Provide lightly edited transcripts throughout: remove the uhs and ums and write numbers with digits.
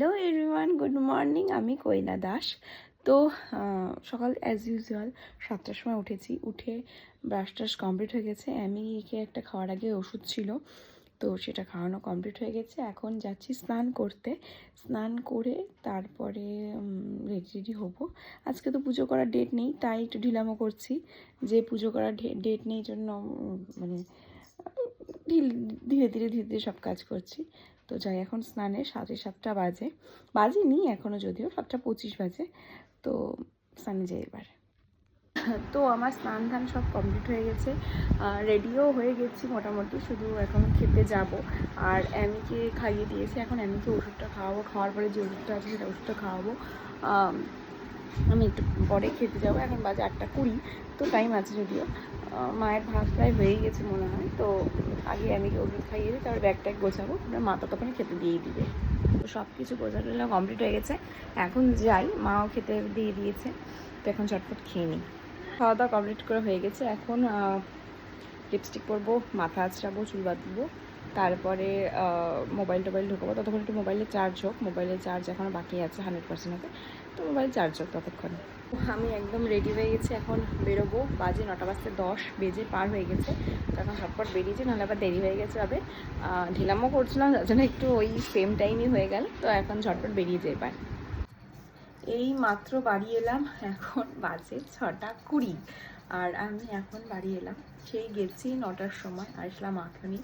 Hello everyone, good morning. আমি কৈনা দাস। তো সকাল অ্যাজ ইউজুয়াল 7টার সময় উঠেছি। উঠে ব্রাশ টাশ কমপ্লিট হয়ে গেছে। অ্যামিকে একটা খাওয়ার আগে ওষুধ ছিল, তো সেটা খাওয়ানো কমপ্লিট হয়ে গেছে। এখন যাচ্ছি স্নান করতে। স্নান করে তারপরে রেডি হবো। আজকে তো পুজো করার ডেট নেই, তাই একটু ঢিলামো করছি যে পুজো করার ডেট নেই জন্য মানে ধীরে ধীরে ধীরে ধীরে সব কাজ করছি। তো যাই, এখন স্নানে 7:30 বাজে, বাজেনি এখনও, যদিও 7:25 বাজে। তো স্নানে যাই এবার। তো আমার স্নান ধান সব কমপ্লিট হয়ে গেছে, রেডিও হয়ে গেছি মোটামুটি, শুধু এখন খেতে যাব। আর অ্যামিকে খাইয়ে দিয়েছি, এখন অ্যামিকে ওষুধটা খাওয়াবো। খাওয়ার পরে যে ওষুধটা আছে সেটা ওষুধটা খাওয়াবো। আমি একটু পরে খেতে যাবো। এখন বাজে 8:20, তো টাইম আছে যদিও। মায়ের ভাত প্রায় হয়েই গেছে মনে হয়। তো আগে আমি ওষুধ খাইয়ে দিই, তারপর ব্যাগ ট্যাগ গোছাবো, মাতা তখন খেতে দিয়েই দিবে। তো সব কিছু গোছানো কমপ্লিট হয়ে গেছে। এখন যাই, মাও খেতে দিয়ে দিয়েছে। তো এখন চটপট খেয়ে নিই। খাওয়া দাওয়া কমপ্লিট করে হয়ে গেছে। এখন লিপস্টিক পরবো, মাথা আঁচড়াবো, চুল বাঁধবো, তারপরে মোবাইল টোবাইল ঢুকাবো। ততক্ষণ একটু মোবাইলে চার্জ হোক। মোবাইলের চার্জ এখনও বাকি আছে 100% হবে, তো মোবাইল চার্জ হোক ততক্ষণ। আমি একদম রেডি হয়ে গেছি, এখন বেরোবো। বাজে 9:10 বেজে পার হয়ে গেছে। তো এখন ঝটপট বেরিয়েছি, নাহলে আবার দেরি হয়ে গেছে হবে। ঢিলামও করছিলাম, যার জন্য একটু ওই সেম টাইমই হয়ে গেল। তো এখন ঝটপট বেরিয়ে যাই এবার। এই মাত্র বাড়ি এলাম, এখন বাজে 6:20। আর আমি এখন বাড়ি এলাম, সেই গেছি 9টার সময়, আসলাম এখনই।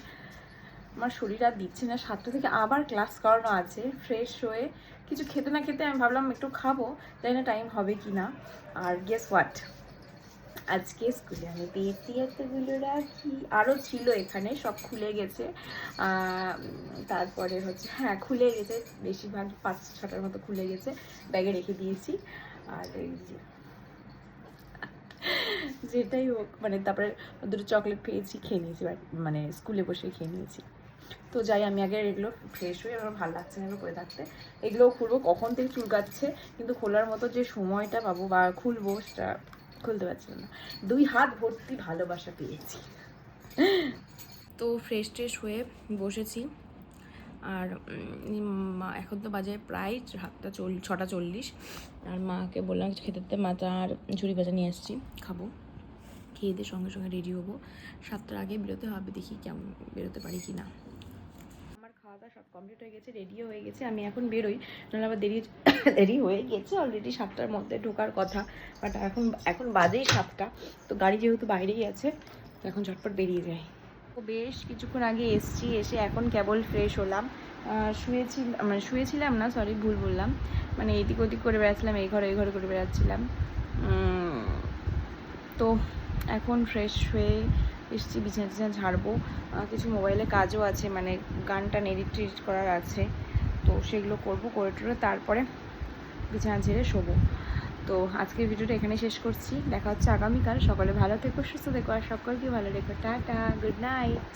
আমার শরীর আর দিচ্ছে না। 7টা থেকে আবার ক্লাস করানো আছে। ফ্রেশ হয়ে কিছু খেতে না খেতে আমি ভাবলাম একটু খাবো, জানি না টাইম হবে কি না। আর গেস হোয়াট, আজকে স্কুলে আমি পেয়েছি এতগুলো রাখি। আরও ছিল এখানে, সব খুলে গেছে। তারপরে হচ্ছে, হ্যাঁ খুলে গেছে, বেশিরভাগ 5-6টার মতো খুলে গেছে। ব্যাগে রেখে দিয়েছি। আর এই যেটাই হোক, মানে তারপরে দুটো চকলেট পেয়েছি, খেয়ে নিয়েছি, মানে স্কুলে বসে খেয়ে নিয়েছি। তো যাই, আমি আগে এগুলো ফ্রেশ হয়ে, আমার ভালো লাগছে না এগুলো করে থাকতে। এগুলোও খুলবো, কখন থেকে চুলকাচ্ছে, কিন্তু খোলার মতো যে সময়টা পাবো বা খুলবো সেটা খুলতে পারছিলাম না। 2 হাত ভর্তি ভালোবাসা পেয়েছি। তো ফ্রেশ ট্রেশ হয়ে বসেছি। আর এখন তো বাজে প্রায় 6:40। আর মাকে বললাম কিছু খেতে দিতে, মাথা আর ঝুড়ি ভাজা নিয়ে আসছি, খাবো। খেয়ে দিয়ে সঙ্গে সঙ্গে রেডি হবো। 7টার আগে বেরোতে হবে, দেখি কেমন বেরোতে পারি কি না। আমার খাওয়া দাওয়া সব কমপ্লিট হয়ে গেছে, রেডিও হয়ে গেছে। আমি এখন বেরোই, নাহলে আবার দেরি হয়ে গেছে। অলরেডি 7টার মধ্যে ঢোকার কথা, বাট এখন বাজেই 7টা। তো গাড়ি যেহেতু বাইরেই আছে, তো এখন ঝটপট বেরিয়ে যায়। তো বেশ কিছুক্ষণ আগে এসছি, এসে এখন কেবল ফ্রেশ হলাম। শুয়েছিলাম না, সরি ভুল বললাম, মানে এদিক ওদিক করে বেড়াচ্ছিলাম, এই ঘরে করে বেড়াচ্ছিলাম। তো এখন ফ্রেশ হয়ে এসছি, বিছানা টিছানা ঝাড়বো। কিছু মোবাইলে কাজও আছে, মানে গান টান এডিট করার আছে, তো সেগুলো করবো। করে টোরে তারপরে বিছানা ঝেড়ে শোবো। তো আজকের ভিডিওটা এখানে শেষ করছি। দেখা হচ্ছে আগামীকাল। সকলে ভালো থেকো, সুস্থ থেকো, আর সকলকে ভালো রেখো। Tata, good night.